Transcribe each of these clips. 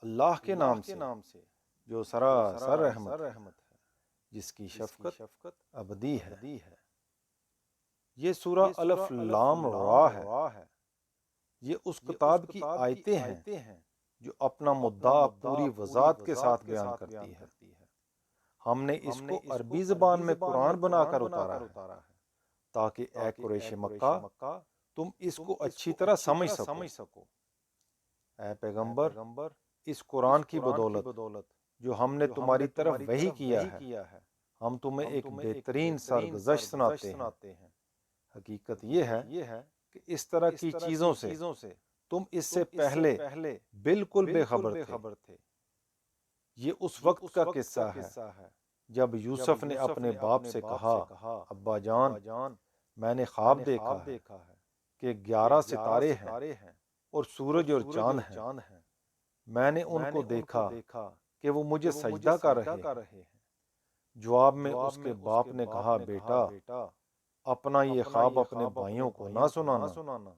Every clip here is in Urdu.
اللہ کے نام سے جو سراسر رحمت ہے، جس کی شفقت ابدی ہے۔ یہ سورہ الف لام را ہے۔ یہ اس کتاب کی آیتیں ہیں جو اپنا مدعا پوری وضاحت کے ساتھ بیان کرتی ہے۔ ہم نے اس کو عربی زبان میں قرآن بنا کر اتارا ہے تاکہ اے قریش مکہ تم اس کو اچھی طرح سمجھ سکو۔ اے پیغمبر، اس قرآن کی بدولت جو ہم نے تمہاری طرف وحی کیا ہے، ہم تمہیں ایک بہترین سرگزشت سناتے ہیں۔ حقیقت یہ ہے کہ اس طرح کی چیزوں سے تم اس سے پہلے بالکل بے خبر تھے۔ یہ اس وقت کا قصہ ہے جب یوسف نے اپنے باپ سے کہا، ابا جان، میں نے خواب دیکھا ہے کہ 11 ستارے ہیں اور سورج اور چاند ہیں۔ میں نے ان کو دیکھا کہ وہ مجھے سجدہ کر رہے ہیں۔ جواب میں اس کے باپ نے کہا، بیٹا، اپنا یہ خواب اپنے بھائیوں کو نہ سنانا،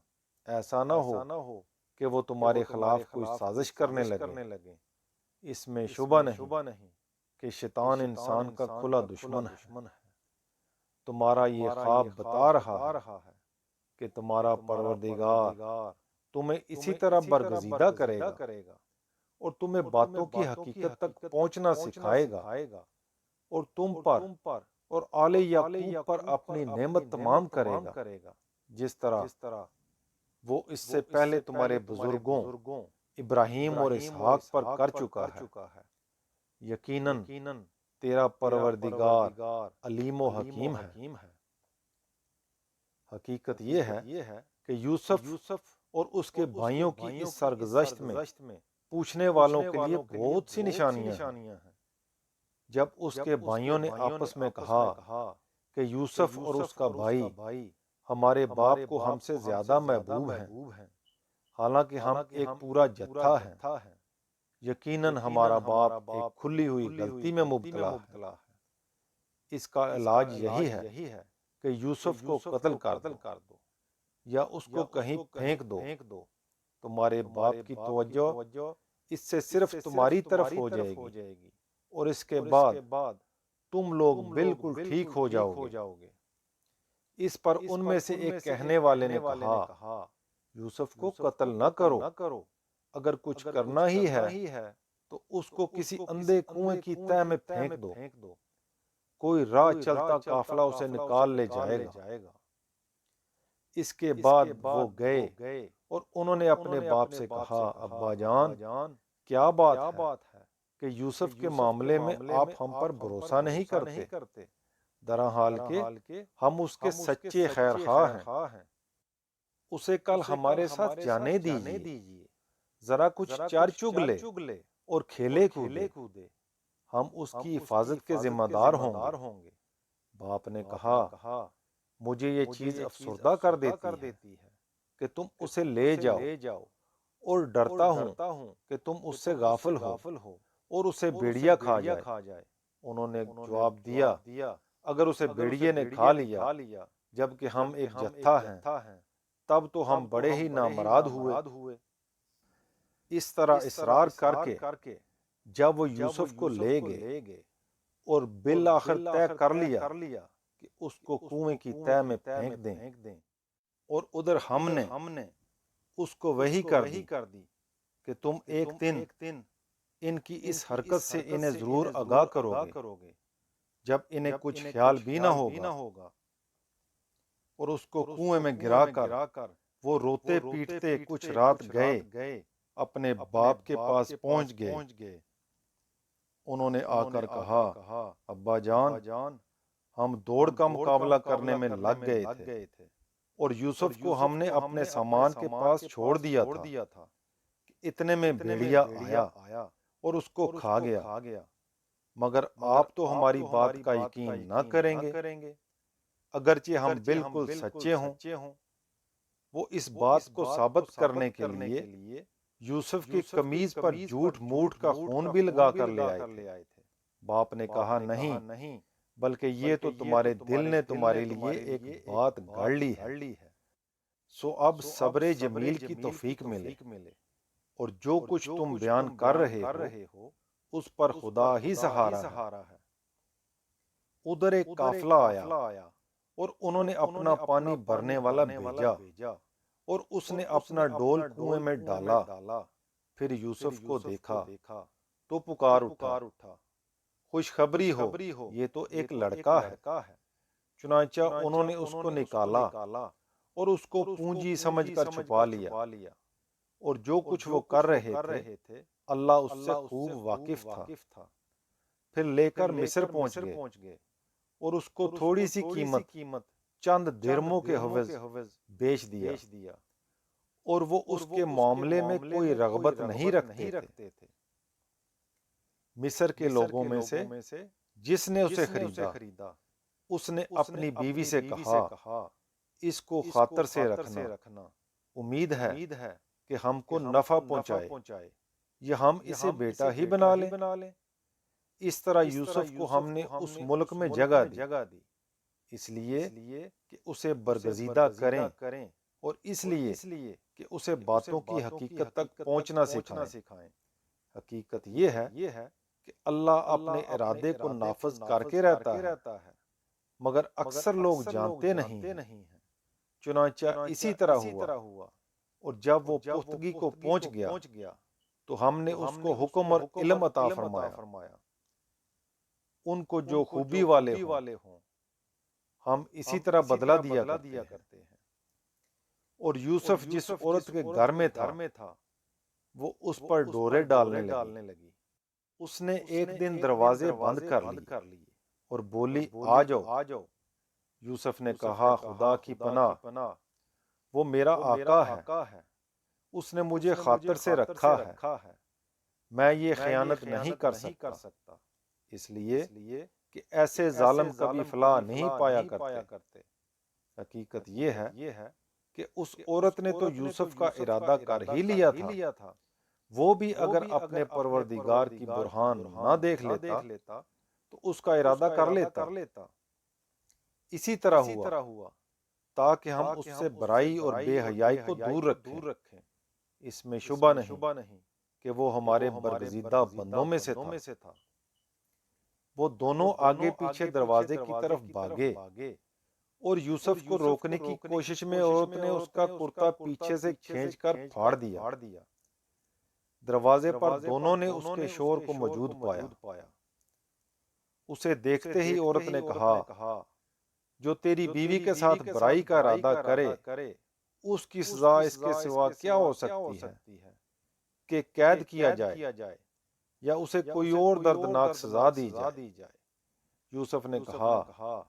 ایسا نہ ہو کہ وہ تمہارے خلاف کوئی سازش کرنے لگے۔ اس میں شبہ نہیں کہ شیطان انسان کا کھلا دشمن ہے۔ تمہارا یہ خواب بتا رہا ہے کہ تمہارا پروردگار تمہیں اسی طرح برگزیدہ کرے گا اور تمہیں باتوں کی حقیقت تک پہنچنا سکھائے گا، اور تم پر اور آل یعقوب پر اپنی نعمت تمام کرے گا، جس طرح وہ اس سے پہلے تمہارے بزرگوں ابراہیم اور اسحاق پر کر چکا ہے۔ یقیناً تیرا پروردگار علیم و حکیم ہے۔ حقیقت یہ ہے کہ یوسف اور اس کے بھائیوں کی اس سرگزشت میں پوچھنے والوں کے لیے بہت سی نشانیاں ہیں۔ جب اس کے بھائیوں نے آپس میں کہا کہ یوسف اور اس کا بھائی ہمارے باپ کو ہم سے زیادہ محبوب ہیں، حالانکہ ہم ایک پورا جتھا ہیں، یقیناً ہمارا باپ ایک کھلی ہوئی غلطی میں مبتلا ہے۔ اس کا علاج یہی ہے کہ یوسف کو قتل کر دو یا اس کو کہیں پھینک دو۔ تمہارے باپ کی توجہ اس سے صرف تمہاری طرف ہو جائے گی، اور اس کے بعد تم لوگ بالکل ٹھیک ہو جاؤ گے۔ اس پر ان میں سے ایک کہنے والے نے کہا، یوسف کو قتل نہ کرو، اگر کچھ کرنا ہی ہے تو اس کو کسی اندھے کنویں کی تہہ میں پھینک دو، کوئی راہ چلتا قافلہ اسے نکال لے جائے گا۔ اس کے بعد وہ گئے اور انہوں نے اپنے باپ سے کہا، ابا جان، کیا بات ہے کہ یوسف کے معاملے میں آپ ہم پر بھروسہ نہیں کرتے، درحال کہ ہم اس کے سچے خیر خواہ ہیں۔ اسے کل ہمارے ساتھ جانے دیجیے، ذرا کچھ چار چگ لے اور کھیلے کودے، ہم اس کی حفاظت کے ذمہ دار ہوں گے۔ باپ نے کہا، مجھے یہ چیز افسردہ کر دیتی ہے کہ تم اسے لے جاؤ، اور ڈرتا ہوں کہ تم اس سے غافل ہو اور اسے بھیڑیا کھا جائے۔ انہوں نے جواب دیا، اگر اسے بھیڑیے نے کھا لیا جبکہ ہم ایک جتھا ہیں، تب تو ہم بڑے ہی نامراد ہوئے۔ اس طرح اصرار کر کے جب وہ یوسف کو لے گئے اور بالآخر طے کر لیا کہ اس کو کنویں کی تہہ میں پھینک دیں، اور ادھر ہم نے اس کو وحی کر دی کہ تم ایک دن ان کی اس حرکت سے انہیں ضرور آگاہ کرو گے جب انہیں کچھ خیال بھی نہ ہوگا، اور اس کو کنویں میں گرا کر وہ روتے پیٹتے کچھ رات گئے اپنے باپ کے پاس پہنچ گئے۔ انہوں نے آ کر کہا، ابا جان، ہم دوڑ کا مقابلہ کرنے میں لگ گئے تھے اور یوسف کو ہم نے اپنے سامان کے پاس چھوڑ دیا تھا کہ اتنے میں بھیڑیا آیا اور اس کو کھا گیا، مگر آپ تو ہماری بات کا یقین نہ کریں گے، اگرچہ ہم بالکل سچے ہوں۔ وہ اس بات کو ثابت کرنے کے لیے یوسف کی قمیض پر جھوٹ موٹ کا خون بھی لگا کر لے آئے تھے۔ باپ نے کہا، نہیں، بلکہ یہ تو تمہارے دل نے تمہارے لیے ایک بات گھڑ لی ہے، سو اب صبر جمیل کی توفیق ملے، اور جو کچھ تم بیان کر رہے ہو اس پر خدا ہی سہارا ہے۔ ادھر ایک قافلہ آیا اور انہوں نے اپنا پانی بھرنے والا بھیجا اور اس نے اپنا ڈول کنویں میں ڈالا۔ پھر یوسف کو دیکھا تو پکار اٹھا، خوشخبری ہو، یہ تو ایک لڑکا ہے۔ چنانچہ انہوں نے اس کو نکالا اور اس کو پونجی سمجھ کر چھپا لیا، اور جو کچھ وہ کر رہے تھے اللہ اس سے خوب واقف تھا۔ پھر لے کر مصر پہنچ گئے اور اس کو تھوڑی سی قیمت، چند درموں کے عوض بیچ دیا، اور وہ اس کے معاملے میں کوئی رغبت نہیں رکھتے تھے۔ مصر کے لوگوں میں سے جس نے اسے خریدا اس نے اپنی بیوی سے کہا، اس کو خاطر سے رکھنا، امید ہے کہ ہم کو نفع پہنچائے یا ہم اسے بیٹا ہی بنا لیں۔ اس طرح یوسف کو ہم نے اس ملک میں جگہ دی، اس لیے کہ اسے برگزیدہ کریں اور اس لیے کہ اسے باتوں کی حقیقت تک پہنچنا سکھائیں۔ حقیقت یہ ہے کہ اللہ اپنے ارادے کو نافذ کر کے رہتا ہے، مگر اکثر لوگ جانتے نہیں ہیں۔ چنانچہ اسی طرح ہوا، اور جب وہ پختگی کو پہنچ گیا تو ہم نے اس کو حکم اور علم عطا فرمایا۔ ان کو جو خوبی والے ہوں ہم اسی طرح بدلہ دیا کرتے ہیں۔ اور یوسف جس عورت کے گھر میں تھا وہ اس پر ڈورے ڈالنے لگی۔ اس نے ایک دن دروازے بند کر لیے اور بولی، آ جاؤ۔ یوسف نے کہا، خدا کی پناہ، وہ میرا آقا ہے، اس نے مجھے خاطر سے رکھا ہے، میں یہ خیانت نہیں کر سکتا، اس لیے کہ ایسے ظالم کبھی فلاح نہیں پایا کرتے۔ حقیقت یہ ہے کہ اس عورت نے تو یوسف کا ارادہ کر ہی لیا تھا، وہ بھی اگر اپنے پروردگار کی برہان نہ دیکھ لیتا تو اس کا ارادہ کر لیتا۔ اسی طرح ہوا تاکہ ہم اس سے برائی اور بے حیائی کو دور رکھیں۔ اس میں شبہ نہیں کہ وہ ہمارے برگزیدہ بندوں میں سے تھا۔ وہ دونوں آگے پیچھے دروازے کی طرف بھاگے اور یوسف کو روکنے کی کوشش میں عورت نے اس کا کرتا پیچھے سے کھینچ کر پھاڑ دیا۔ دروازے پر دونوں نے اس کے شور کو موجود پایا۔ اسے دیکھتے ہی عورت نے کہا، جو تیری بیوی کے ساتھ برائی کا ارادہ کرے اس کی سزا اس کے سوا کیا ہو سکتی ہے کہ قید کیا جائے یا اسے کوئی اور دردناک سزا دی جائے۔ یوسف نے کہا،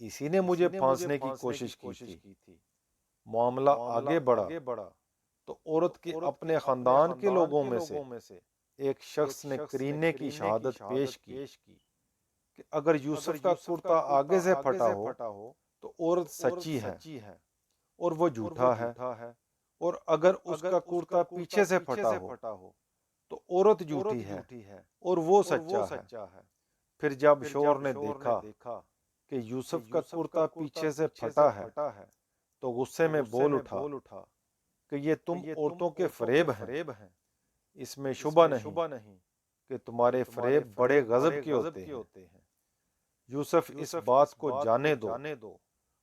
اسی نے مجھے پھانسنے کی کوشش کی تھی۔ معاملہ آگے بڑھا تو عورت کے اپنے خاندان کے لوگوں میں سے ایک شخص نے قرینے کی شہادت پیش کی کہ اگر یوسف کا کرتا آگے سے پھٹا ہو تو عورت سچی ہے اور وہ جھوٹا ہے، اور اگر اس کا کرتا پیچھے سے پھٹا ہو تو عورت جھوٹی ہے اور وہ سچا ہے۔ پھر جب شوہر نے دیکھا کہ یوسف کا کرتا پیچھے سے پھٹا ہے تو غصے میں بول اٹھا کہ یہ تم عورتوں کے فریب ہیں۔ اس میں شبہ نہیں کہ تمہارے فریب بڑے غضب کے ہوتے ہیں۔ یوسف اس بات کو جانے دو،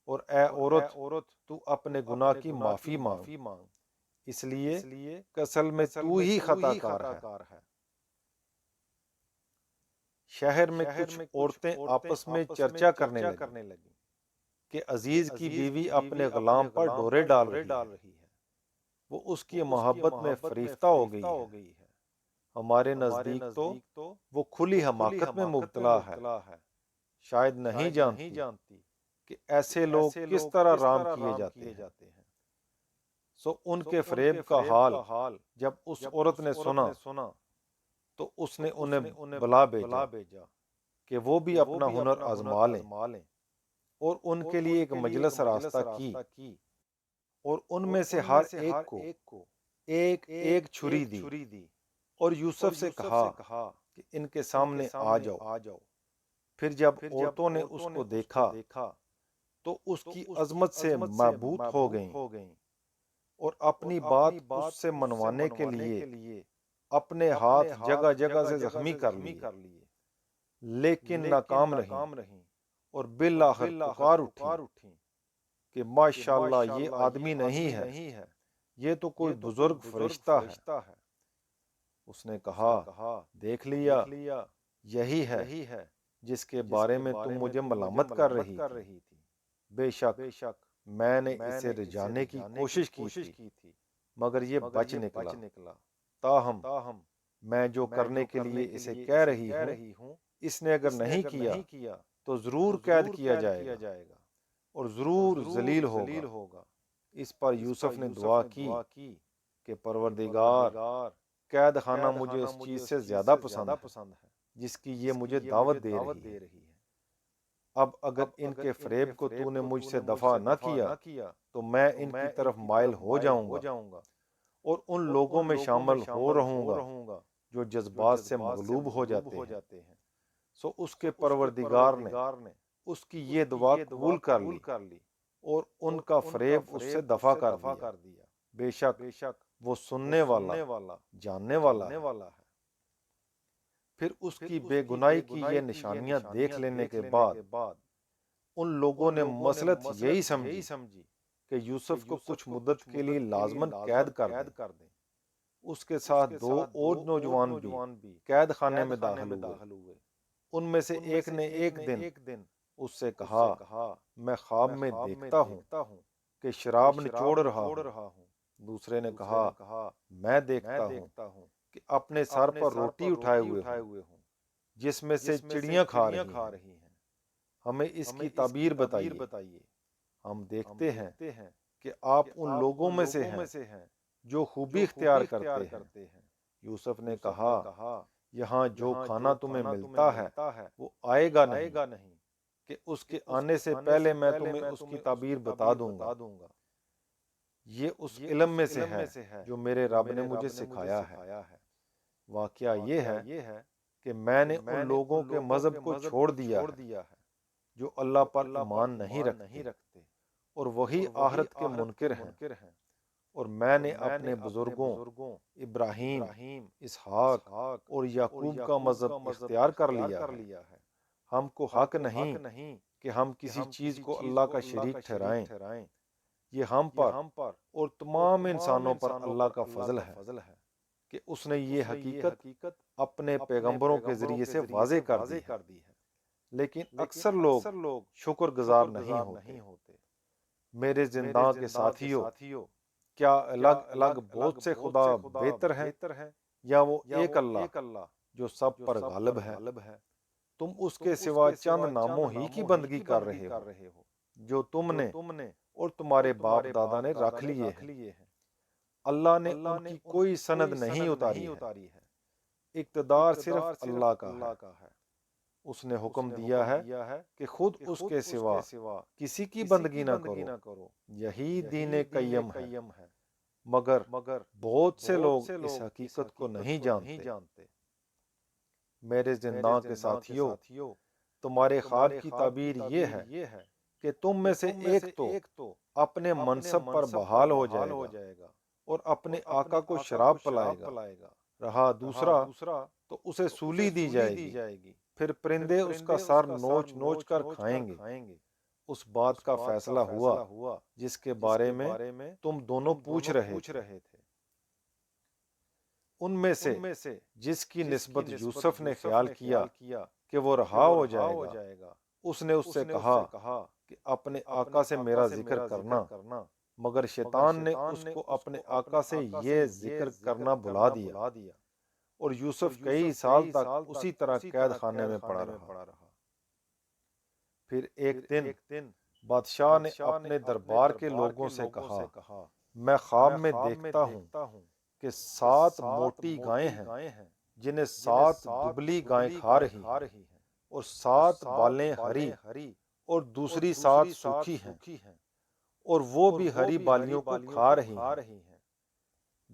اور اے عورت تو اپنے گناہ کی معافی مانگ، اس لیے کہ اصل میں تو ہی خطا کار ہے۔ شہر میں کچھ عورتیں آپس میں چرچا کرنے لگیں کہ عزیز کی بیوی اپنے غلام پر ڈورے ڈال رہی ہے، وہ اس کی محبت میں فریفتہ ہو گئی ہے۔ ہمارے نزدیک تو وہ کھلی حماقت میں مبتلا ہے، شاید نہیں جانتی کہ ایسے لوگ کس طرح رام کیے جاتے ہیں۔ سو ان کے فریب کا حال جب اس عورت نے سنا تو اس نے انہیں بلا بھیجا کہ وہ بھی اپنا ہنر آزما لیں، اور ان کے لیے ایک مجلس راستہ کی، اور ان میں سے ہر ایک کو ایک چھری دی، اور یوسف سے کہا کہ ان کے سامنے آ جاؤ۔ پھر جب عورتوں نے اس کو دیکھا تو اس کی عظمت سے مبہوت ہو گئیں، اور اپنی بات اس سے منوانے کے لیے اپنے ہاتھ جگہ جگہ سے زخمی کر لیے، لیکن ناکام رہیں، اور بالآخر پکار اٹھی کہ ماشاءاللہ یہ آدمی نہیں ہے، یہ تو کوئی بزرگ فرشتہ ہے۔ اس نے کہا، دیکھ لیا، یہی ہے جس کے بارے میں تم مجھے ملامت کر رہی تھی۔ بے شک میں نے اسے رجانے کی کوشش کی تھی، مگر یہ بچ نکلا۔ تاہم میں جو کرنے کے لیے اسے کہہ رہی ہوں، اس نے اگر نہیں کیا تو ضرور قید کیا جائے گا اور ضرور ذلیل ہوگا۔ اس پر یوسف نے دعا کی کہ پروردگار، قید خانہ مجھے اس چیز سے زیادہ پسند ہے جس کی یہ مجھے دعوت دے رہی ہے۔ اب اگر ان کے فریب کو تو نے مجھ سے دفع نہ کیا تو میں ان کی طرف مائل ہو جاؤں گا اور ان لوگوں میں شامل ہو رہوں گا جو جذبات سے مغلوب ہو جاتے ہیں۔ سو اس کے پروردگار نے اس کی یہ دعا قبول کر لی اور ان کا فریب اس سے دفع کر دیا۔ بے شک وہ سننے والا، جاننے والا ہے۔ پھر اس کی بے گناہی کی یہ نشانیاں دیکھ لینے کے بعد ان لوگوں نے مصلحت یہی سمجھی کہ یوسف کو کچھ مدت کے لیے لازماً قید کر دیں۔ اس کے ساتھ 2 اور نوجوان بھی قید خانے میں داخل ہوئے۔ ان میں سے ایک نے ایک دن اس سے کہا، میں خواب میں دیکھتا ہوں کہ شراب نچوڑ رہا ہوں۔ دوسرے نے کہا، میں دیکھتا ہوں کہ اپنے سر پر روٹی اٹھائے ہوئے ہوں جس میں سے چڑیاں کھا رہی ہیں۔ ہمیں اس کی تعبیر بتائیے۔ ہم دیکھتے ہیں کہ آپ ان لوگوں میں سے ہیں جو خوبی اختیار کرتے ہیں۔ یوسف نے کہا، یہاں جو کھانا تمہیں ملتا ہے وہ آئے گا نہیں کہ اس کے آنے سے پہلے میں تمہیں اس کی تعبیر بتا دوں گا۔ یہ اس علم میں سے ہے جو میرے رب نے مجھے سکھایا ہے۔ واقعہ یہ ہے کہ میں نے ان لوگوں کے مذہب کو چھوڑ دیا ہے جو اللہ پر ایمان نہیں رکھتے اور وہی آخرت کے منکر ہیں، اور میں نے اپنے بزرگوں ابراہیم، اسحاق اور یعقوب کا مذہب اختیار کر لیا ہے۔ ہم کو حق نہیں کہ ہم کسی چیز کو اللہ کا شریک ٹھہرائیں۔ یہ ہم پر اور تمام انسانوں پر اللہ کا فضل ہے کہ اس نے یہ حقیقت اپنے پیغمبروں کے ذریعے سے واضح کر دی ہے، لیکن اکثر لوگ شکر گزار نہیں ہوتے۔ میرے زنداں کے ساتھیوں، کیا الگ الگ بہت سے خدا بہتر ہیں یا وہ ایک اللہ جو سب پر غالب ہے؟ تم اس کے سوا چند ناموں ہی کی بندگی کر رہے ہو جو تم نے اور تمہارے باپ دادا نے رکھ لیے ہیں۔ اللہ نے ان کی کوئی سند نہیں اتاری ہے، اقتدار صرف اللہ کا ہے۔ اس نے حکم دیا ہے کہ خود اس کے سوا کسی کی بندگی نہ کرو، یہی دین قیم ہے، مگر بہت سے لوگ اس حقیقت کو نہیں جانتے۔ میرے زنداں کے ساتھیوں، تمہارے خواب کی تعبیر یہ ہے کہ تم میں سے ایک تو اپنے منصب پر بحال ہو جائے گا اور اپنے آقا کو شراب پلائے گا، رہا دوسرا تو اسے سولی دی جائے گی، پھر پرندے اس کا سر نوچ کر کھائیں گے۔ اس بات کا فیصلہ ہوا جس کے بارے میں تم دونوں پوچھ رہے تھے۔ ان میں سے جس کی نسبت یوسف نے خیال کیا کہ وہ رہا ہو جائے گا، اس نے اس سے کہا کہ اپنے آقا سے میرا ذکر کرنا، مگر شیطان نے اس کو اپنے آقا سے یہ ذکر کرنا بھلا دیا، اور یوسف کئی سال تک اسی طرح قید خانے میں پڑا رہا۔ پھر ایک دن بادشاہ نے اپنے دربار کے لوگوں سے کہا، میں خواب میں دیکھتا ہوں کہ 7 موٹی گائیں ہیں جنہیں 7 دبلی گائیں کھا رہی ہیں، اور 7 بالیں ہری اور دوسری 7 سوکھی ہیں، اور وہ بھی ہری بالیوں کو کھا رہی ہیں۔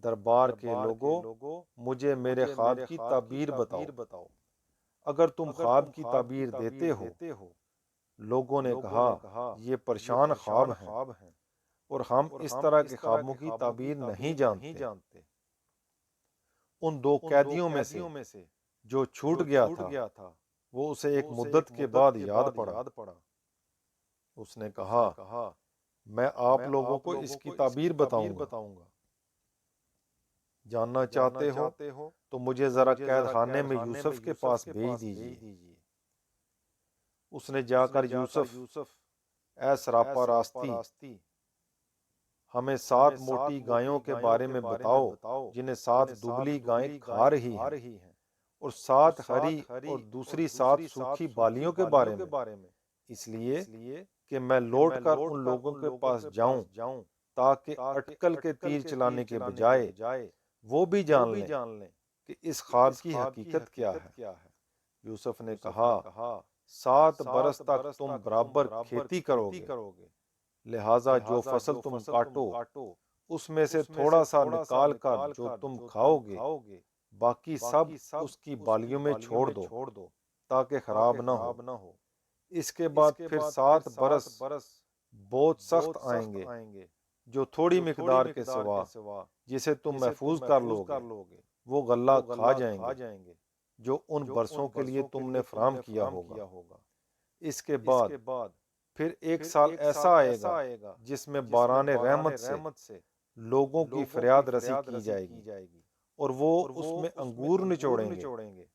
دربار کے لوگوں، مجھے میرے خواب کی تعبیر بتاؤ۔ اگر تم خواب کی تعبیر دیتے ہو۔ لوگوں نے کہا، یہ پریشان خواب ہیں، اور ہم اس طرح کے خوابوں کی تعبیر نہیں جانتے۔ ان دو قیدیوں میں سے جو چھوٹ گیا تھا وہ اسے ایک مدت کے بعد یاد پڑا۔ اس نے کہا میں آپ لوگوں کو اس کی تعبیر بتاؤں گا، جاننا چاہتے ہو تو مجھے ذرا قید خانے میں یوسف کے پاس بھیج دیجیے۔ اس نے جا کر یوسف اے سراپا راستی، ہمیں 7 موٹی گایوں کے بارے میں بتاؤ جنہیں 7 دبلی گائیں کھا رہی ہیں، اور 7 ہری اور دوسری 7 سوکھی بالیوں کے بارے میں، اس لیے کہ میں لوٹ کر ان لوگوں کے پاس جاؤں تاکہ اٹکل کے تیر چلانے کے بجائے وہ بھی جان لیں کہ اس خواب کی حقیقت کیا ہے۔ یوسف نے کہا 7 برس تک تم برابر کھیتی کرو گے، لہٰذا جو فصل تم کاٹو اس میں سے تھوڑا سا نکال کر جو تم کھاؤ گے باقی سب اس کی بالیوں میں چھوڑ دو تاکہ خراب نہ ہو۔ اس کے بعد پھر 7 برس بہت سخت آئیں گے جو تھوڑی مقدار کے سوا جسے تم محفوظ کر لو گے وہ غلہ کھا جائیں گے جو ان برسوں کے لیے تم نے فراہم کیا ہوگا۔ اس کے بعد پھر 1 سال ایسا آئے گا جس میں باران رحمت سے لوگوں کی فریاد رسی کی جائے گی اور وہ اس میں انگور نچوڑیں گے۔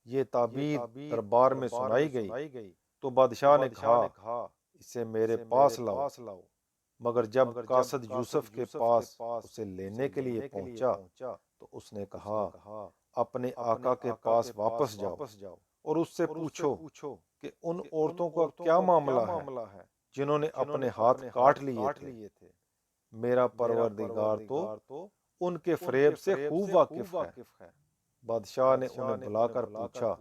یہ تعبیر دربار میں سنائی گئی تو بادشاہ نے کہا اسے میرے پاس لاؤ، مگر جب قاصد یوسف کے پاس اسے لینے کے لیے پہنچا تو اس نے کہا اپنے آقا کے پاس واپس جاؤ اور اس سے پوچھو کہ ان عورتوں کا کیا معاملہ ہے جنہوں نے اپنے ہاتھ کاٹ لیے تھے۔ میرا پروردگار تو ان کے فریب سے خوب واقف ہے۔ بادشاہ نے انہیں بلا کر پوچھا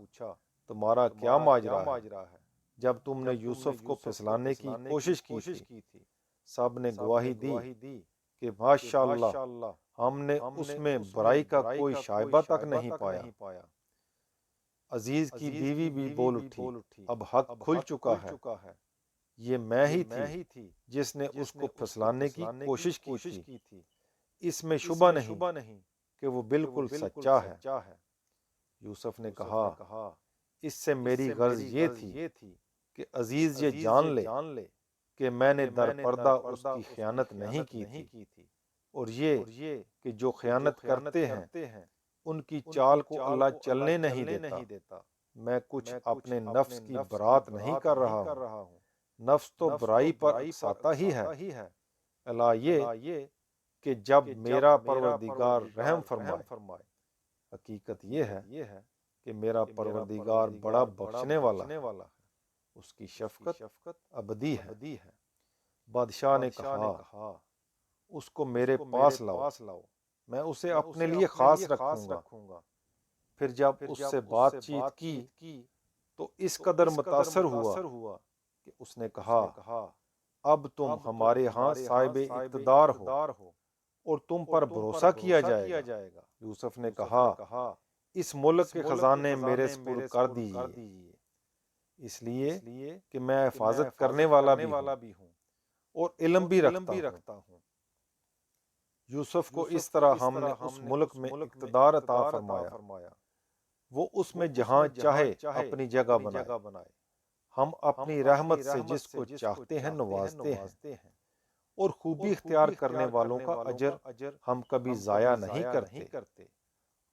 تمہارا کیا ماجرا ہے؟ جب تم نے یوسف کو پھسلانے کی کوشش کی تھی۔ سب نے گواہی دی کہ ماشاءاللہ ہم نے اس میں برائی کا کوئی شائبہ تک نہیں پایا۔ عزیز کی بیوی بھی بول اٹھی اب حق کھل چکا ہے، یہ میں ہی تھی جس نے اس کو پھسلانے کی کوشش کی تھی، اس میں شبہ نہیں کہ وہ بالکل سچا ہے۔ یوسف نے کہا اس سے میری غرض یہ تھی کہ عزیز یہ جان لے کہ میں نے در پردہ اس کی خیانت نہیں کی تھی، اور یہ کہ جو خیانت کرتے ہیں ان کی چال کو اللہ چلنے نہیں دیتا۔ میں کچھ اپنے نفس کی برات نہیں کر رہا ہوں، نفس تو برائی پر اکساتا ہی ہے، اللہ یہ کہ جب میرا پروردگار رحم فرمائے۔ حقیقت یہ ہے کہ میرا پروردگار بڑا بخشنے والا ہے، اس کی شفقت ابدی ہے۔ بادشاہ نے کہا اس کو میرے پاس لاؤ، میں اسے اپنے لیے خاص رکھوں گا۔ پھر جب اس سے بات چیت کی تو اس قدر متاثر ہوا کہ اس نے کہا اب تم ہمارے ہاں صاحب اقتدار ہو اور تم پر بھروسہ کیا جائے گا۔ یوسف نے کہا اس ملک کے خزانے میرے سپرد کر دیجیے، اس لیے کہ میں حفاظت کرنے والا بھی ہوں اور علم بھی رکھتا ہوں۔ یوسف کو اس طرح ہم نے اس ملک میں اقتدار عطا فرمایا، وہ اس میں جہاں چاہے اپنی جگہ بنائے۔ ہم اپنی رحمت سے جس کو چاہتے ہیں نوازتے ہیں، اور خوبی اختیار کرنے والوں کا اجر ہم کبھی ضائع نہیں کرتے۔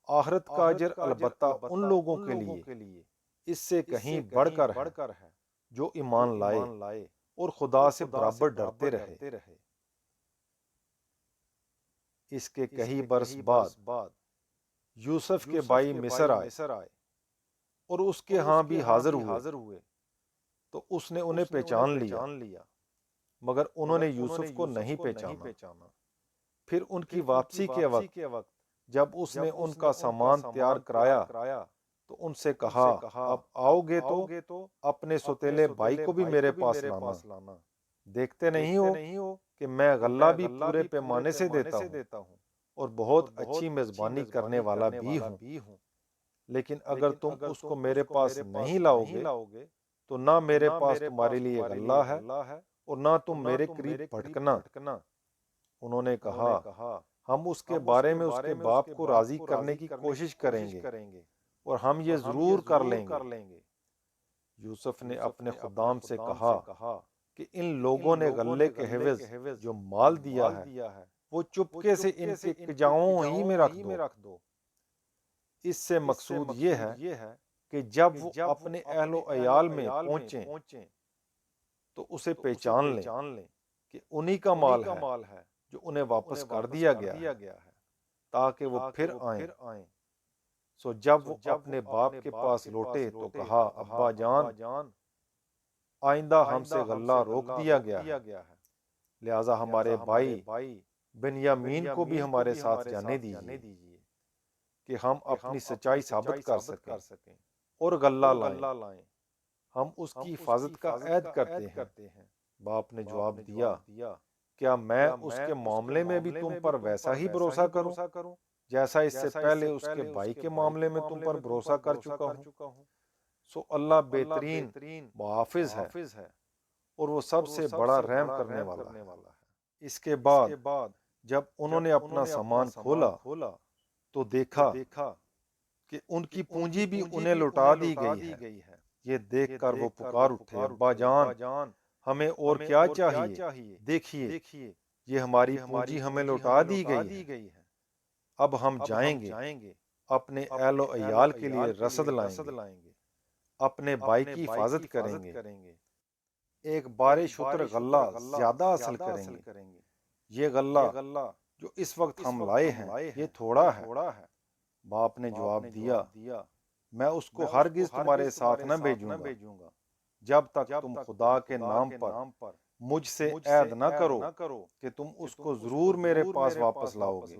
آخرت کا اجر البتہ ان لوگوں کے لیے اس سے کہیں بڑھ کر ہے جو ایمان لائے اور خدا سے برابر ڈرتے رہے۔ اس کے کئی برس بعد یوسف کے بھائی مصر آئے اور اس کے ہاں بھی حاضر ہوئے تو اس نے انہیں پہچان لیا، مگر انہوں نے یوسف کو نہیں پہچانا۔ پھر ان کی واپسی کے وقت جب اس نے ان کا سامان تیار کرایا تو ان سے کہا اب آؤ گے تو اپنے سوتیلے بھائی کو بھی میرے پاس لانا، دیکھتے نہیں ہو کہ میں غلہ بھی پورے پیمانے سے دیتا ہوں اور بہت اچھی میزبانی کرنے والا بھی ہوں، لیکن اگر تم اس کو میرے پاس نہیں لاؤ گے تو نہ میرے پاس تمہارے لیے غلہ ہے اور نہ تم میرے قریب بھٹکنا۔ انہوں نے کہا ہم اس کے بارے میں اس کے باپ کو راضی کرنے کی کوشش کریں گے اور ہم یہ ضرور کر لیں گے۔ یوسف نے اپنے خدام سے کہا کہ ان لوگوں نے غلے کے عوض جو مال دیا ہے وہ چپکے سے ان کے کجاؤں ہی میں رکھ دو۔ اس سے مقصود یہ ہے کہ جب وہ اپنے اہل و عیال میں پہنچیں تو اسے پہچان لیں کہ انہی کا مال ہے جو انہیں واپس کر دیا گیا ہے، تاکہ وہ پھر آئیں۔ سو جب وہ اپنے باپ کے پاس لوٹے تو کہا ابا جان، آئندہ ہم سے غلہ روک دیا گیا ہے، لہٰذا ہمارے بھائی بنیامین کو بھی ہمارے ساتھ جانے دیجیے کہ ہم اپنی سچائی ثابت کر سکیں اور غلہ لائیں، ہم اس کی حفاظت کا عہد کرتے ہیں۔ باپ نے جواب دیا کیا میں اس کے معاملے میں بھی تم پر ویسا ہی بھروسہ کروں جیسا اس سے پہلے اس کے بھائی کے معاملے میں تم پر بھروسہ کر چکا ہوں؟ سو اللہ بہترین محافظ ہے اور وہ سب سے بڑا رحم کرنے والا ہے۔ اس کے بعد جب انہوں نے اپنا سامان کھولا تو دیکھا کہ ان کی پونجی بھی انہیں لوٹا دی گئی ہے۔ یہ دیکھ کر وہ پکار اٹھے ابا جان، ہمیں اور کیا چاہیے؟ دیکھیے یہ ہماری پونجی ہمیں لوٹا دی گئی ہے، اب ہم جائیں گے اپنے اہل و عیال کے لیے رسد لائیں گے، اپنے بھائی کی حفاظت کریں گے، ایک بار شتر غلہ زیادہ حاصل کریں گے۔ یہ غلہ جو اس وقت ہم لائے ہیں یہ تھوڑا ہے۔ باپ نے جواب دیا میں اس کو ہرگز تمہارے ساتھ نہ بھیجوں گا جب تک تم خدا کے نام پر مجھ سے عہد نہ کرو کہ تم اس کو ضرور میرے پاس واپس لاؤ گے،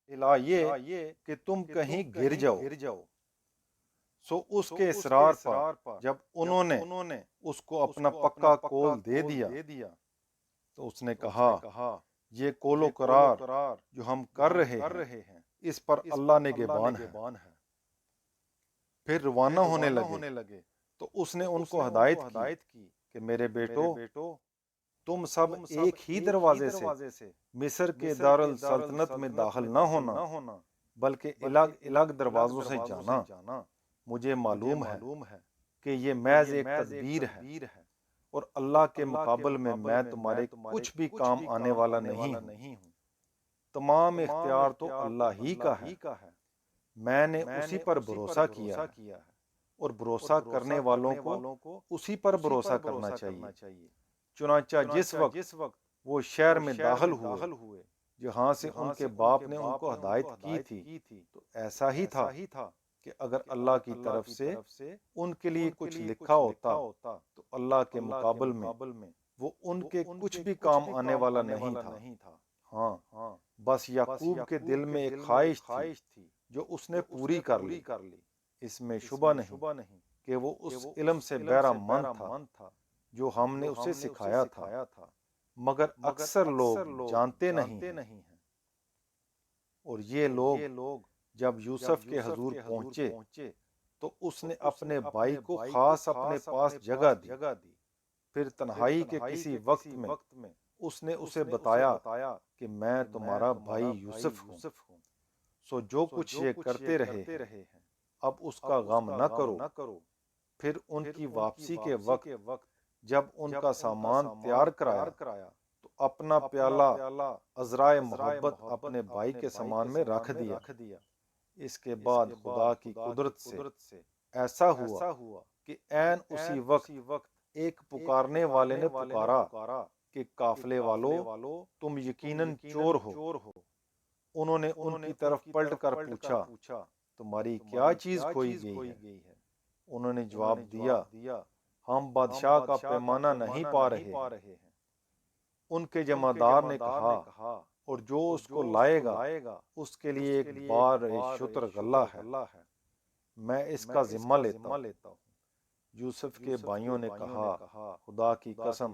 الا یہ کہ تم کہیں گر جاؤ۔ سو اس کے اصرار پر جب انہوں نے اس کو اپنا پکا کول دے دیا تو اس نے کہا یہ کول و قرار جو ہم کر رہے ہیں اس پر اللہ نگہبان ہے۔ پھر روانہ ہونے لگے تو اس نے ان کو ہدایت کی کہ میرے بیٹو، تم سب ایک ہی دروازے سے مصر کے دارالسلطنت میں داخل نہ ہونا بلکہ الگ الگ دروازوں سے جانا۔ مجھے معلوم ہے کہ یہ محض ایک تدبیر ہے اور اللہ کے مقابل میں تمہارے کچھ بھی کام آنے والا نہیں ہوں۔ تمام اختیار تو اللہ ہی کا ہے، میں نے اسی پر بھروسہ کیا ہے اور بھروسہ کرنے والوں کو اسی پر بھروسہ کرنا چاہیے۔ چنانچہ جس وقت وہ شہر میں داخل ہوئے جہاں سے ان کے باپ نے ان کو ہدایت کی تھی تو ایسا ہی تھا کہ اگر اللہ کی طرف سے ان کے لیے کچھ لکھا ہوتا تو اللہ کے مقابل میں وہ ان کے کچھ بھی کام آنے والا نہیں تھا۔ ہاں بس یعقوب کے دل میں ایک خواہش تھی جو اس نے پوری کر لی۔ اس میں شبہ نہیں کہ وہ اس علم سے بہرہ مند تھا جو ہم نے اسے سکھایا تھا، مگر اکثر لوگ جانتے نہیں ہیں۔ اور یہ لوگ جب یوسف کے حضور پہنچے تو اس نے اپنے بھائی کو خاص اپنے پاس جگہ دی۔ پھر تنہائی کے کسی وقت میں اس نے اسے بتایا کہ میں تمہارا بھائی یوسف ہوں۔ سو جو کچھ یہ کرتے رہے ہیں اب اس کا غم نہ کرو۔ پھر ان کی واپسی کے وقت جب ان کا سامان تیار کرایا تو اپنا پیالہ عذرائے محبت اپنے بھائی کے سامان میں رکھ دیا۔ اس کے بعد خدا کی قدرت سے ایسا ہوا کہ عین اسی وقت ایک پکارنے والے نے پکارا کہ قافلے والو تم یقیناً چور ہو۔ انہوں نے ان کی طرف پلٹ کر پوچھا تمہاری کیا چیز کھوئی گئی ہے؟ انہوں نے جواب دیا ہم بادشاہ کا پیمانہ نہیں پا رہے ہیں۔ ان کے جمعدار نے کہا اور جو اس کو لائے گا اس کے لیے ایک بار شتر غلہ ہے، میں اس کا ذمہ لیتا ہوں۔ یوسف کے بھائیوں نے کہا خدا کی قسم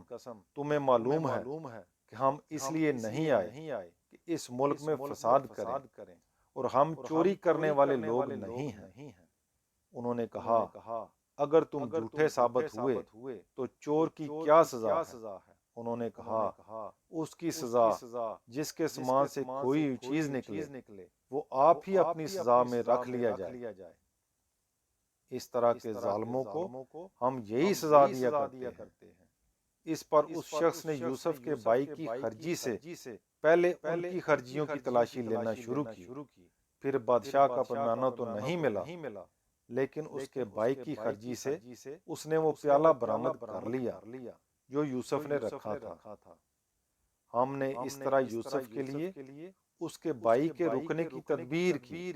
تمہیں معلوم ہے کہ ہم اس لیے نہیں آئے کہ اس ملک میں فساد کریں اور ہم چوری کرنے والے لوگ نہیں ہیں۔ انہوں نے کہا اگر تم جھوٹے ثابت ہوئے تو چور کی کیا سزا ہے؟ انہوں نے کہا اس کی سزا جس کے سامان سے کوئی چیز نکلے وہ آپ ہی اپنی سزا میں رکھ لیا جائے۔ اس طرح کے ظالموں کو ہم یہی سزا دیا کرتے ہیں۔ اس پر اس شخص نے یوسف کے بھائی کی خرجی سے پہلے ان کی خرجیوں کی تلاشی لینا شروع کی۔ پھر بادشاہ کا پیمانہ تو نہیں ملا، لیکن اس کے بھائی کی خرجی سے اس نے وہ پیالہ برآمد کر لیا جو یوسف نے رکھا تھا۔ ہم نے اس طرح یوسف کے لیے اس کے بھائی کے رکنے کی تدبیر کی،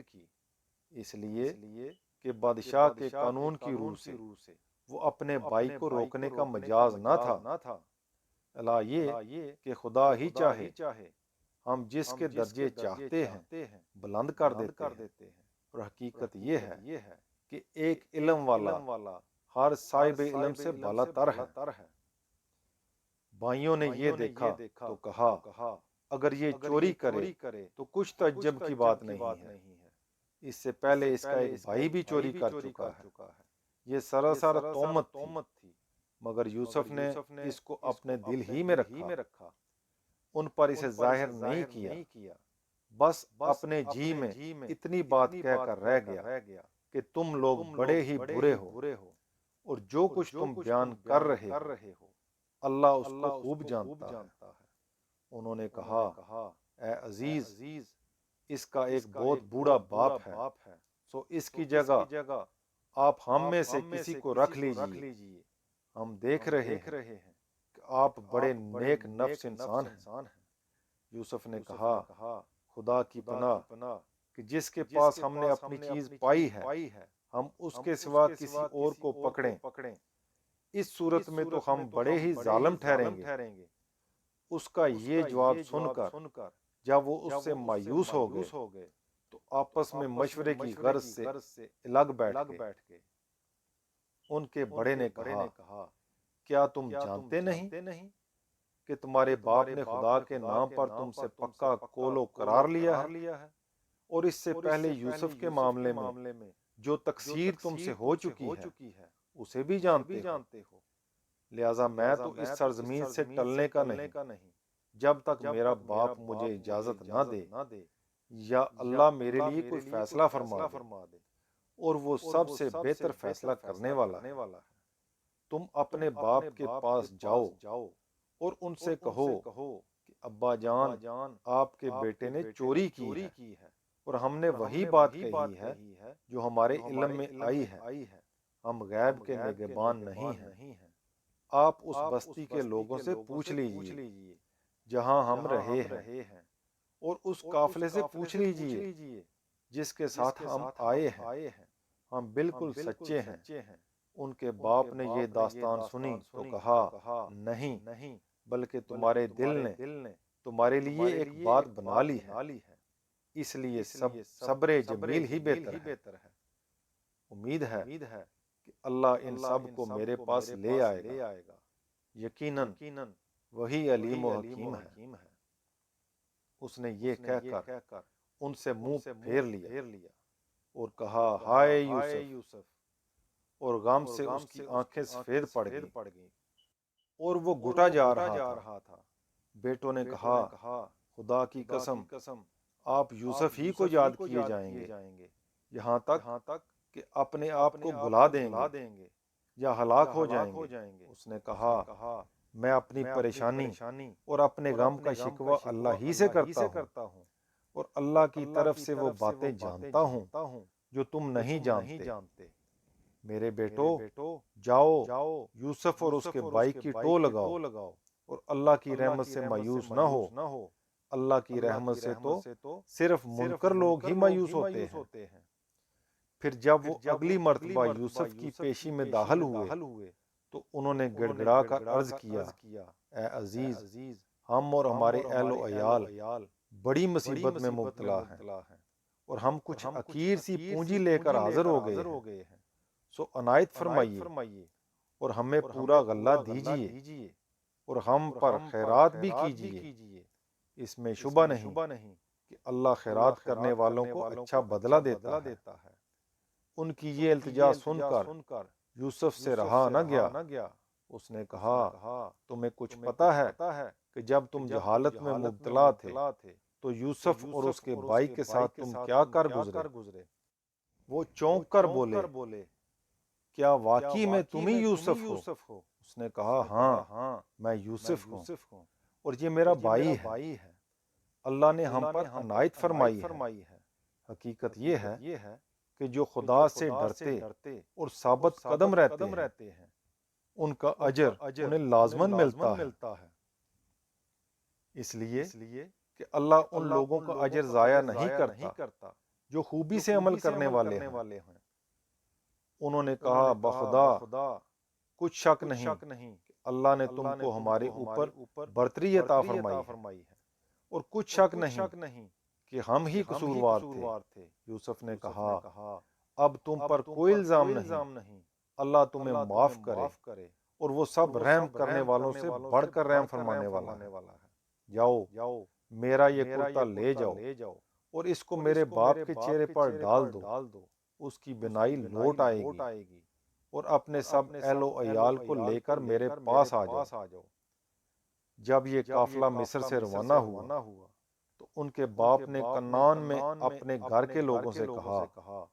اس لیے کہ بادشاہ کے قانون کی روح سے وہ اپنے بھائی کو روکنے کا مجاز نہ تھا۔ اللہ یہ کہ خدا ہی چاہے ہم جس کے درجے چاہتے ہیں بلند کر دیتے ہیں، اور حقیقت یہ ہے کہ ایک علم والا ہر صاحب علم سے بالا تر ہے۔ بھائیوں نے یہ دیکھا تو کہا اگر یہ چوری کرے تو کچھ تعجب کی بات نہیں ہے، اس سے پہلے اس کا ایک بھائی بھی چوری کر چکا ہے۔ یہ سراسر تہمت تھی، مگر یوسف نے اس کو اپنے دل ہی میں رکھا، ان پر اسے ظاہر نہیں کیا، بس اپنے جی میں اتنی بات کہہ کر رہ گیا کہ تم لوگ بڑے ہی برے ہو، اور جو کچھ تم بیان کر رہے ہو اللہ اس کو خوب جانتا ہے۔ انہوں نے کہا اے عزیز، اس کا ایک بہت بوڑھا باپ ہے، سو اس کی جگہ آپ ہم میں سے کسی کو رکھ لیجئے، ہم دیکھ رہے ہیں کہ آپ بڑے نیک نفس انسان ہیں۔ یوسف نے کہا خدا کی پناہ کہ جس کے پاس ہم نے اپنی چیز پائی ہے ہم اس کے سوا کسی اور کو پکڑیں، اس صورت میں تو ہم بڑے ہی ظالم ٹھہریں گے۔ اس کا یہ جواب سن کر جب وہ اس سے مایوس ہو گئے تو آپس میں مشورے کی غرض سے الگ بیٹھ گئے۔ ان کے بڑے نے کہا کیا تم جانتے نہیں کہ تمہارے باپ نے خدا کے نام پر تم سے پکا قول و قرار لیا ہے، اور اس سے پہلے یوسف کے معاملے میں جو تقصیر تم سے ہو چکی ہے اسے بھی جانتے ہو، لہذا میں تو اس سرزمین سے ٹلنے کا نہیں جب تک میرا باپ مجھے اجازت نہ دے یا اللہ میرے لیے کوئی فیصلہ فرما دے، اور وہ سب سے بہتر فیصلہ کرنے والا ہے۔ تم اپنے باپ کے پاس جاؤ اور ان سے کہو کہ ابا جان آپ کے بیٹے نے چوری کی ہے، اور ہم نے وہی بات کہی ہے جو ہمارے علم میں آئی ہے، ہم غیب کے نگہبان نہیں ہیں۔ آپ اس بستی کے لوگوں سے پوچھ لیجئے جہاں ہم رہے ہیں، اور اس قافلے سے پوچھ لیجئے جس کے ساتھ ہم آئے ہیں، ہم بالکل سچے ہیں۔ ان کے باپ نے یہ داستان سنی تو کہا نہیں، بلکہ تمہارے دل نے تمہارے لیے ایک بات بنا لی ہے، اس لیے صبر جمیل ہی بہتر ہے۔ امید ہے کہ اللہ ان سب کو میرے پاس لے آئے گا، یقیناً وہی علیم و حکیم ہے۔ اس نے یہ کہہ کر ان سے منہ پھیر لیا اور کہا ہائے یوسف، اور غم سے اس کی آنکھیں سفید پڑ گئیں اور وہ گھٹا جا رہا تھا۔ بیٹوں نے کہا خدا کی قسم آپ یوسف ہی کو یاد کیے جائیں گے یہاں تک کہ اپنے آپ کو بھلا دیں گے یا ہلاک ہو جائیں گے۔ اس نے کہا میں اپنی پریشانی اور اپنے غم کا شکوہ اللہ ہی سے کرتا ہوں، اور اللہ کی طرف سے وہ باتیں جانتا ہوں جو تم نہیں جانتے۔ میرے بیٹو جاؤ یوسف اور اس کے بھائی کی ٹو لگاؤ، اور اللہ کی رحمت سے مایوس نہ ہو۔ اللہ کی رحمت سے تو صرف منکر لوگ ہی مایوس ہوتے ہیں۔ پھر جب وہ اگلی مرتبہ یوسف کی پیشی میں داخل ہوئے تو انہوں نے گڑ گڑا کر عرض کیا اے عزیز، ہم اور ہمارے اہل و عیال بڑی مصیبت میں مبتلا ہیں، اور ہم کچھ حقیر سی پونجی لے کر حاضر ہو گئے ہیں، سو عنایت فرمائیے اور ہمیں پورا غلہ دیجیے، اور ہم پر خیرات بھی کیجیے۔ اس میں شبہ نہیں کہ اللہ خیرات کرنے والوں کو اچھا بدلہ دیتا ہے۔ ان کی یہ التجا سن کر یوسف سے رہا نہ گیا، اس نے کہا تمہیں کچھ پتا ہے کہ جب تم جہالت میں مبتلا تھے تو یوسف اور اس کے بھائی کے ساتھ تم کیا کر گزرے؟ وہ چونک کر بولے کیا واقعی میں تم ہی یوسف ہو؟ اس نے کہا ہاں میں یوسف ہوں اور یہ میرا بھائی ہے، اللہ نے ہم پر عنایت فرمائی ہے۔ حقیقت یہ ہے کہ جو خدا سے ڈرتے اور ثابت قدم رہتے ہیں ان کا اجر انہیں لازماً ملتا ہے، اس لیے کہ اللہ ان لوگوں کا اجر ضائع نہیں کرتا جو خوبی سے عمل کرنے والے ہیں۔ انہوں نے کہا بخدا کچھ شک نہیں کہ اللہ نے تم کو ہمارے اوپر برتری عطا فرمائی ہے، اور کچھ شک نہیں کہ ہم ہی قصوروار تھے۔ یوسف نے کہا اب تم پر کوئی الزام نہیں، اللہ تمہیں معاف کرے اور وہ سب رحم کرنے والوں سے بڑھ کر رحم فرمانے والا ہے۔ جاؤ میرا یہ کرتا لے جاؤ اور اس کو میرے باپ کے چہرے پر ڈال دو، اس کی بینائی لوٹ آئے گی، اور اپنے سب اہل و عیال کو لے کر میرے پاس آ جاؤ۔ جب یہ قافلہ مصر سے روانہ ہوا تو ان کے باپ نے کنعان میں اپنے گھر کے لوگوں سے کہا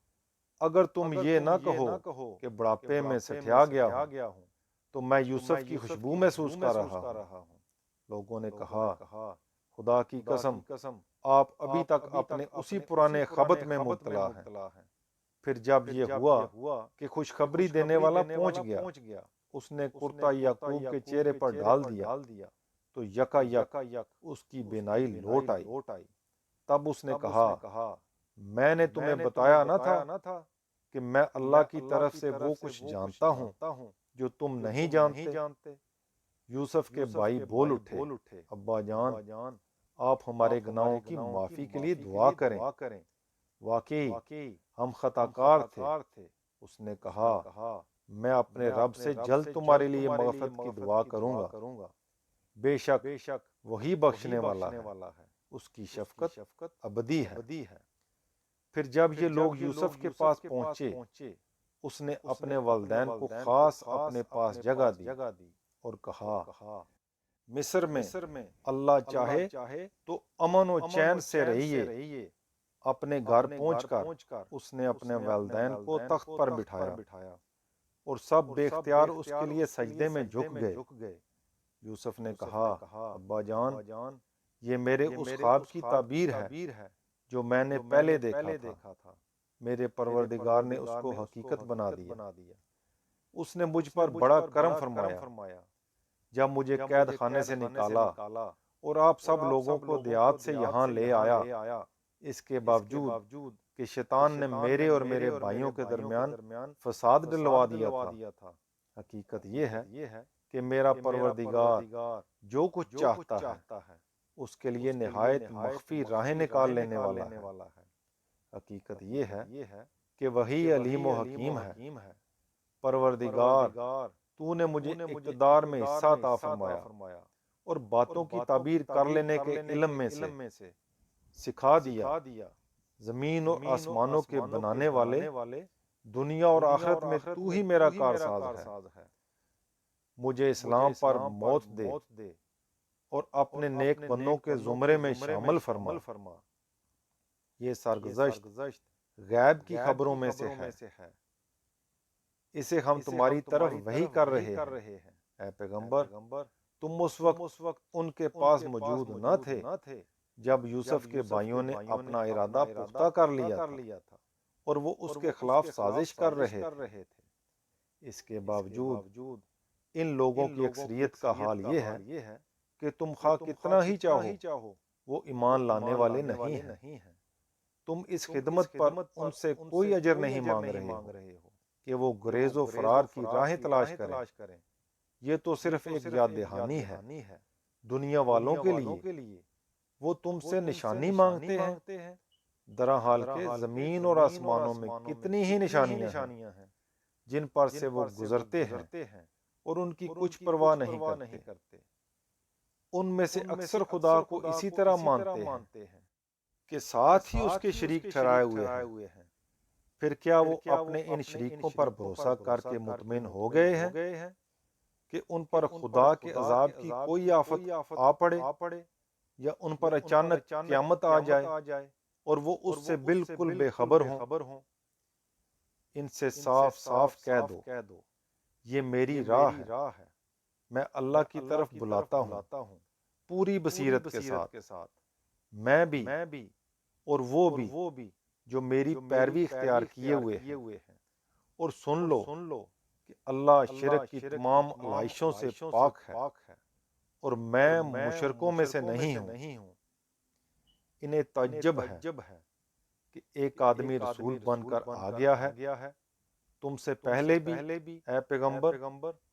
اگر تم یہ نہ کہو کہ بڑھاپے میں سٹھیا گیا ہوں تو میں یوسف کی خوشبو محسوس کر رہا ہوں۔ لوگوں نے کہا خدا کی قسم آپ ابھی تک اپنے اسی پرانے خبط میں مبتلا ہیں۔ پھر جب یہ ہوا کہ خوشخبری دینے والا پہنچ گیا، اس نے کرتا یعقوب کے چہرے پر ڈال دیا تو یکا یک اس کی بینائی لوٹ آئی۔ تب اس نے کہا میں نے تمہیں بتایا نہ تھا کہ میں اللہ کی طرف سے وہ کچھ جانتا ہوں جو تم نہیں جانتے؟ یوسف کے بھائی بول اٹھے ابا جان آپ ہمارے گناہوں کی معافی کے لیے دعا کریں، واقعی ہم خطا کار تھے۔ اس نے کہا میں اپنے رب سے جلد تمہارے لیے مغفرت کی دعا کروں گا، بے شک وہی بخشنے والا ہے، اس کی شفقت ابدی ہے۔ پھر جب یہ لوگ یوسف کے پاس پہنچے اس نے اپنے والدین کو خاص اپنے پاس جگہ دی اور کہا مصر میں اللہ چاہے تو امن و چین سے رہیے۔ اپنے گھر پہنچ کر اس نے اپنے والدین کو تخت پر بٹھایا اور سب بے اختیار اس کے لیے سجدے میں جھک گئے۔ یوسف نے کہا ابا جان یہ میرے اس خواب کی تعبیر ہے جو میں نے پہلے دیکھا تھا، میرے پروردگار نے اس کو حقیقت بنا دیا۔ اس نے مجھ پر بڑا کرم فرمایا جب مجھے قید خانے سے نکالا اور آپ سب لوگوں کو دیات سے یہاں لے آیا، اس کے باوجود کہ شیطان نے میرے اور میرے بھائیوں کے درمیان فساد ڈلوا دیا تھا۔ حقیقت یہ ہے کہ میرا پروردگار جو کچھ چاہتا ہے اس کے لیے نہایت مخفی راہیں نکال لینے والا ہے۔ حقیقت یہ ہے کہ وہی علیم و حکیم ہے۔ پروردگار تو نے مجھے اقتدار میں حصہ عطا فرمایا اور باتوں کی تعبیر کر لینے کے علم میں سے سکھا دیا۔ زمین اور آسمانوں کے بنانے والے، دنیا اور آخرت میں تو ہی میرا کارساز ہے۔ مجھے اسلام پر موت دے اور اپنے نیک بندوں کے زمرے میں شامل فرما۔ یہ سرگزشت غیب کی خبروں میں سے ہے، اسے ہم تمہاری طرف وحی کر رہے ہیں۔ اے پیغمبر تم اس وقت ان کے پاس موجود نہ تھے جب یوسف کے بھائیوں نے اپنا ارادہ پختہ کر لیا تھا اور وہ اس کے خلاف سازش کر رہے تھے۔ اس کے باوجود ان لوگوں کی اکثریت کا حال یہ ہے کہ تم خواہ کتنا ہی چاہو وہ ایمان لانے والے نہیں ہیں۔ تم اس خدمت پر ان سے کوئی اجر نہیں مانگ رہے ہو کہ وہ گریز و فرار کی راہیں تلاش کریں۔ یہ تو صرف ایک یاد دہانی ہے دنیا والوں کے لیے، وہ تم سے نشانی مانگتے ہیں، درحال کہ زمین اور آسمانوں میں کتنی ہی نشانیاں ہیں جن پر سے وہ گزرتے ہیں اور ان کی کچھ پرواہ نہیں کرتے۔ ان میں سے اکثر خدا کو اسی طرح مانتے ہیں کہ ساتھ ہی اس کے شریک ٹھہرائے ہوئے ہیں۔ پھر کیا وہ اپنے ان شریکوں پر بھروسہ کر کے مطمئن ہو گئے ہیں؟ کہ ان پر خدا کے عذاب کی کوئی آفت آ پڑے یا ان پر اچانک قیامت آ جائے اور وہ اس سے بالکل بے خبر ہوں۔ ان سے صاف صاف کہہ دو یہ میری راہ ہے، میں اللہ کی طرف بلاتا ہوں پوری بصیرت کے ساتھ، میں بھی اور وہ بھی جو میری پیروی اختیار کیے ہوئے ہیں۔ اور سن لو کہ اللہ شرک کی تمام علائشوں سے پاک ہے اور میں مشرکوں میں سے نہیں ہوں۔ انہیں تعجب ہے کہ ایک آدمی رسول بن کر آ گیا ہے، تم سے پہلے بھی اے پیغمبر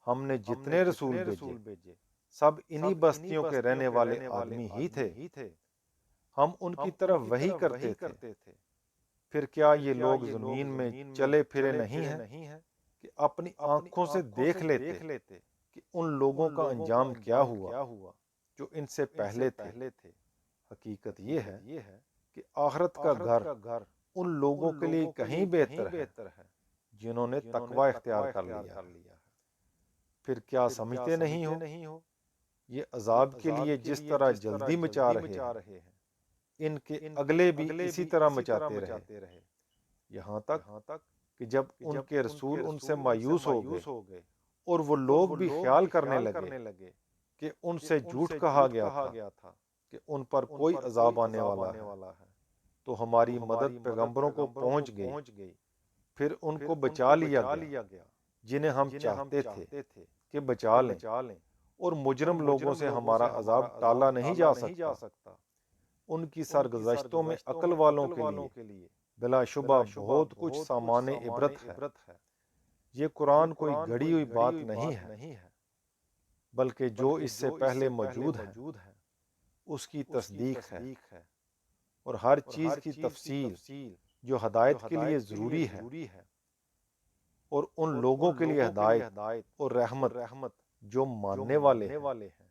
ہم نے جتنے رسول بھیجے سب انہی بستیوں کے رہنے والے آدمی ہی تھے، ہم ان کی طرف وحی کرتے تھے۔ پھر کیا یہ لوگ زمین میں چلے پھرے نہیں ہیں کہ اپنی آنکھوں سے دیکھ لیتے کہ ان لوگوں کا انجام کیا ہوا جو ان سے پہلے تھے۔ حقیقت یہ ہے کہ آخرت کا گھر ان لوگوں کے لیے کہیں بہتر ہے جنہوں نے تقوی اختیار کر لیا۔ پھر کیا سمجھتے نہیں ہو یہ عذاب کے لیے جس طرح جلدی مچا رہے ہیں، ان کے اگلے بھی اسی طرح مچاتے رہے، یہاں تک کہ جب ان کے رسول ان سے مایوس ہو گئے اور وہ لوگ بھی خیال کرنے لگے کہ ان سے جھوٹ کہا گیا تھا کہ ان پر کوئی عذاب آنے والا ہے، تو ہماری مدد پیغمبروں کو پہنچ گئی، پھر ان کو بچا لیا گیا جنہیں ہم چاہتے تھے کہ بچا لیں، اور مجرم لوگوں سے ہمارا عذاب ٹالا نہیں جا سکتا۔ ان کی سرگزشتوں میں عقل والوں کے لیے بلا شبہ بہت کچھ سامان عبرت ہے۔ یہ قرآن کوئی گھڑی ہوئی بات نہیں ہے، بلکہ جو اس سے پہلے موجود ہے اس کی تصدیق ہے، اور ہر چیز کی تفصیل جو ہدایت کے لیے ضروری ہے، اور ان لوگوں کے لیے ہدایت اور رحمت جو ماننے والے ہیں۔